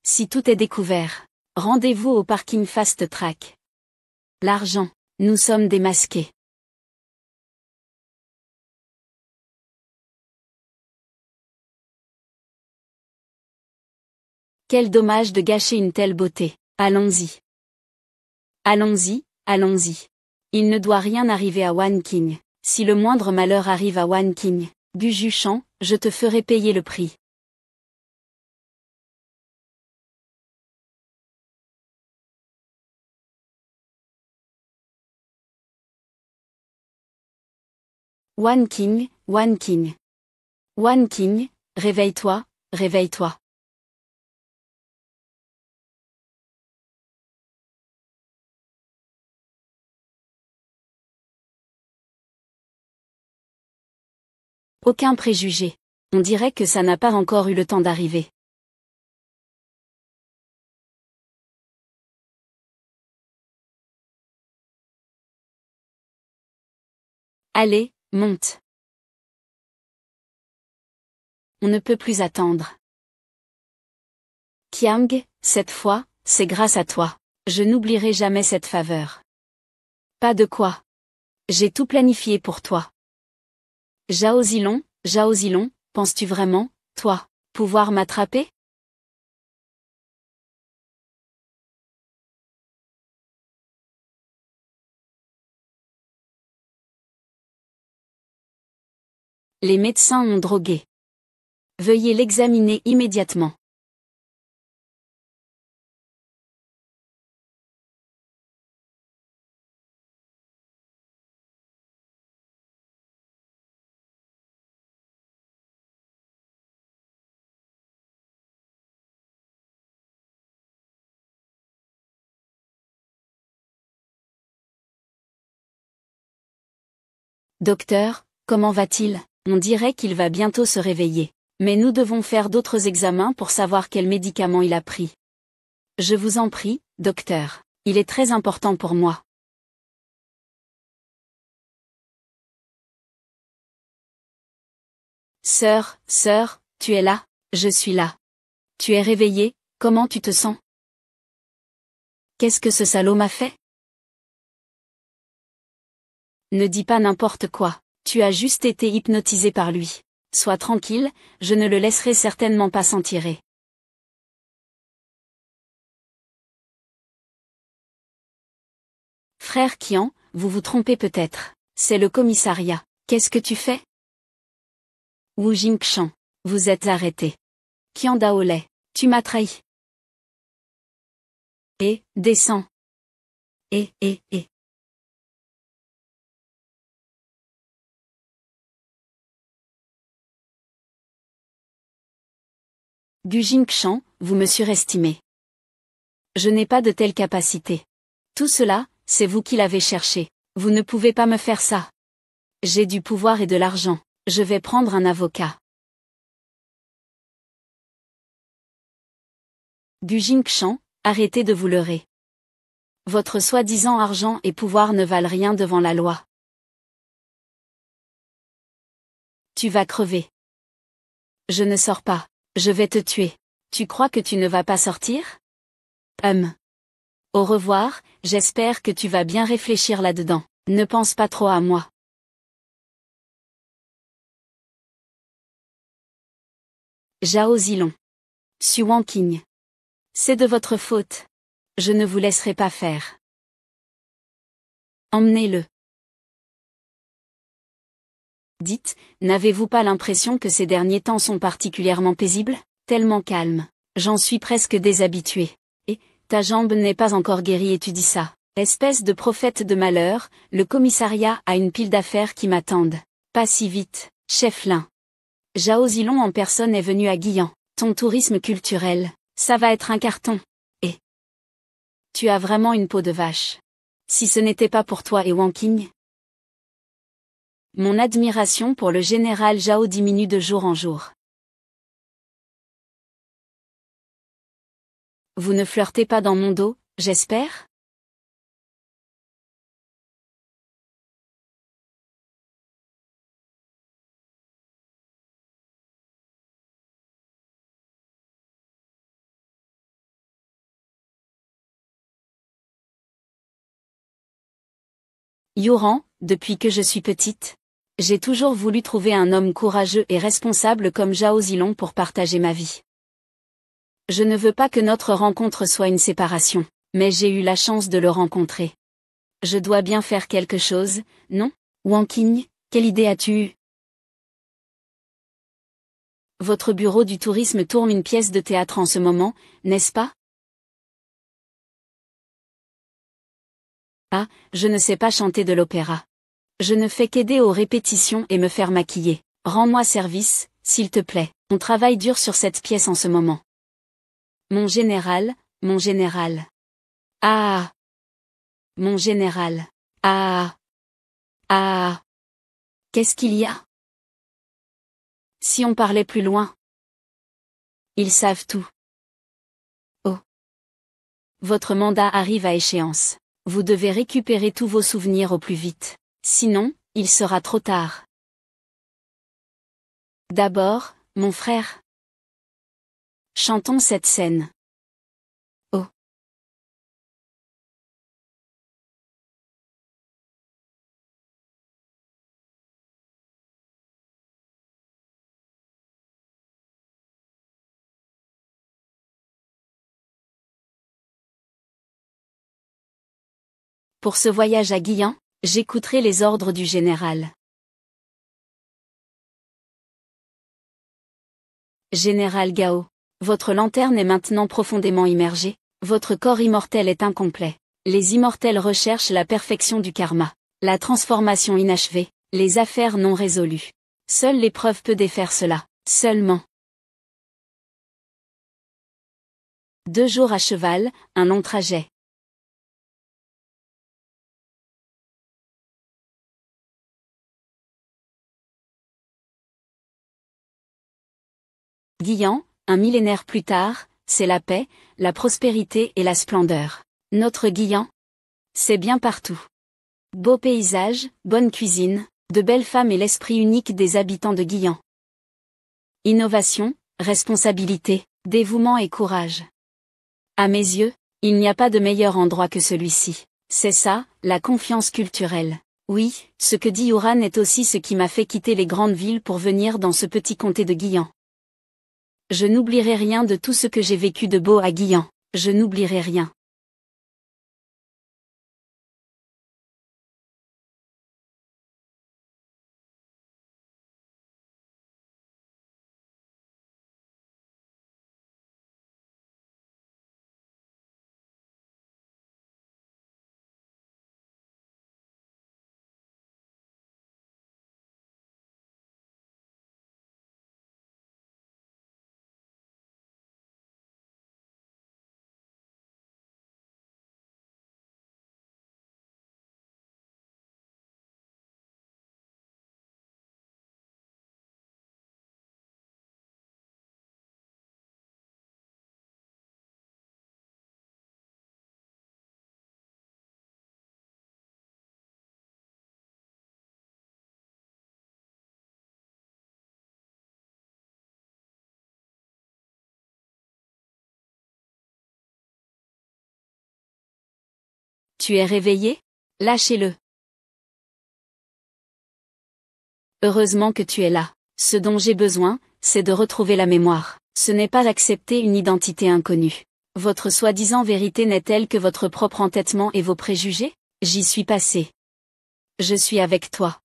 Si tout est découvert, rendez-vous au parking Fast Track. L'argent, nous sommes démasqués. Quel dommage de gâcher une telle beauté. Allons-y. Allons-y, allons-y. Il ne doit rien arriver à Wan Qing. Si le moindre malheur arrive à Wan Qing, Gu Jushan, je te ferai payer le prix. Wan Qing, Wan Qing. Wan Qing, réveille-toi, réveille-toi. Aucun préjugé. On dirait que ça n'a pas encore eu le temps d'arriver. Allez, monte. On ne peut plus attendre. Kiang, cette fois, c'est grâce à toi. Je n'oublierai jamais cette faveur. Pas de quoi. J'ai tout planifié pour toi. Zhao Zilong, penses-tu vraiment, toi, pouvoir m'attraper? Les médecins ont drogué. Veuillez l'examiner immédiatement. Docteur, comment va-t-il? On dirait qu'il va bientôt se réveiller. Mais nous devons faire d'autres examens pour savoir quel médicament il a pris. Je vous en prie, docteur. Il est très important pour moi. Sœur, tu es là? Je suis là. Tu es réveillée, comment tu te sens? Qu'est-ce que ce salaud m'a fait? Ne dis pas n'importe quoi. Tu as juste été hypnotisé par lui. Sois tranquille, je ne le laisserai certainement pas s'en tirer. Frère Qian, vous vous trompez peut-être. C'est le commissariat. Qu'est-ce que tu fais? Wu Jingxian, vous êtes arrêté. Qian Daolai, tu m'as trahi. Descends. Et. Du Jingxian, vous me surestimez. Je n'ai pas de telle capacité. Tout cela, c'est vous qui l'avez cherché. Vous ne pouvez pas me faire ça. J'ai du pouvoir et de l'argent. Je vais prendre un avocat. Du Jingxian, arrêtez de vous leurrer. Votre soi-disant argent et pouvoir ne valent rien devant la loi. Tu vas crever. Je ne sors pas. Je vais te tuer. Tu crois que tu ne vas pas sortir? Au revoir, j'espère que tu vas bien réfléchir là-dedans. Ne pense pas trop à moi. Zhao Zilong. Xu Wanqing. C'est de votre faute. Je ne vous laisserai pas faire. Emmenez-le. Dites, n'avez-vous pas l'impression que ces derniers temps sont particulièrement paisibles? Tellement calmes. J'en suis presque déshabitué. Et, ta jambe n'est pas encore guérie et tu dis ça. Espèce de prophète de malheur, le commissariat a une pile d'affaires qui m'attendent. Pas si vite, chef Lin. Zhao Zilong en personne est venu à Guyan. Ton tourisme culturel, ça va être un carton. Et tu as vraiment une peau de vache. Si ce n'était pas pour toi et Wanqing. Mon admiration pour le général Zhao diminue de jour en jour. Vous ne flirtez pas dans mon dos, j'espère? Yoran, depuis que je suis petite, j'ai toujours voulu trouver un homme courageux et responsable comme Zhao Zilong pour partager ma vie. Je ne veux pas que notre rencontre soit une séparation, mais j'ai eu la chance de le rencontrer. Je dois bien faire quelque chose, non? Wanqing, quelle idée as-tu eue? Votre bureau du tourisme tourne une pièce de théâtre en ce moment, n'est-ce pas? Ah, je ne sais pas chanter de l'opéra. Je ne fais qu'aider aux répétitions et me faire maquiller. Rends-moi service, s'il te plaît. On travaille dur sur cette pièce en ce moment. Mon général, mon général. Ah! Mon général. Ah! Ah! Qu'est-ce qu'il y a? Si on parlait plus loin. Ils savent tout. Oh! Votre mandat arrive à échéance. Vous devez récupérer tous vos souvenirs au plus vite. Sinon, il sera trop tard. D'abord, mon frère. Chantons cette scène. Oh. Pour ce voyage à Guyan, j'écouterai les ordres du général. Général Gao. Votre lanterne est maintenant profondément immergée, votre corps immortel est incomplet. Les immortels recherchent la perfection du karma, la transformation inachevée, les affaires non résolues. Seule l'épreuve peut défaire cela, seulement. 2 jours à cheval, un long trajet. Guyan, un millénaire plus tard, c'est la paix, la prospérité et la splendeur. Notre Guyan, c'est bien partout. Beaux paysages, bonne cuisine, de belles femmes et l'esprit unique des habitants de Guyan. Innovation, responsabilité, dévouement et courage. À mes yeux, il n'y a pas de meilleur endroit que celui-ci. C'est ça, la confiance culturelle. Oui, ce que dit Uran est aussi ce qui m'a fait quitter les grandes villes pour venir dans ce petit comté de Guyan. Je n'oublierai rien de tout ce que j'ai vécu de beau à Guyan. Je n'oublierai rien. Tu es réveillé? Lâchez-le. Heureusement que tu es là. Ce dont j'ai besoin, c'est de retrouver la mémoire. Ce n'est pas accepter une identité inconnue. Votre soi-disant vérité n'est-elle que votre propre entêtement et vos préjugés? J'y suis passé. Je suis avec toi.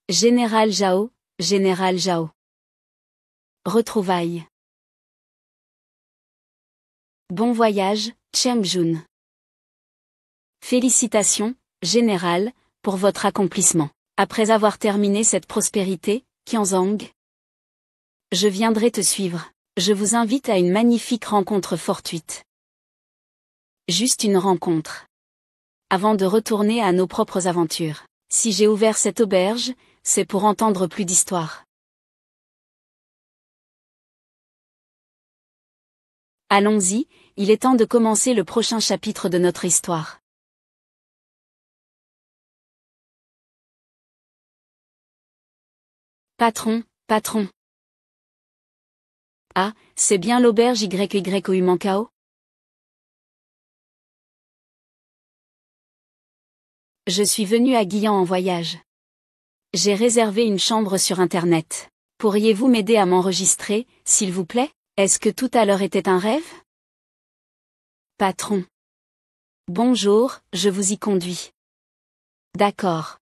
Général Zhao, Général Zhao. Retrouvailles. Bon voyage, Cheng Jun. Félicitations, Général, pour votre accomplissement. Après avoir terminé cette prospérité, Qianzhang, je viendrai te suivre. Je vous invite à une magnifique rencontre fortuite. Juste une rencontre. Avant de retourner à nos propres aventures. Si j'ai ouvert cette auberge, c'est pour entendre plus d'histoires. Allons-y, il est temps de commencer le prochain chapitre de notre histoire. Patron, patron. Ah, c'est bien l'auberge YYOU Mancao? Je suis venu à Guyan en voyage. J'ai réservé une chambre sur Internet. Pourriez-vous m'aider à m'enregistrer, s'il vous plaît? Est-ce que tout à l'heure était un rêve? Patron. Bonjour, je vous y conduis. D'accord.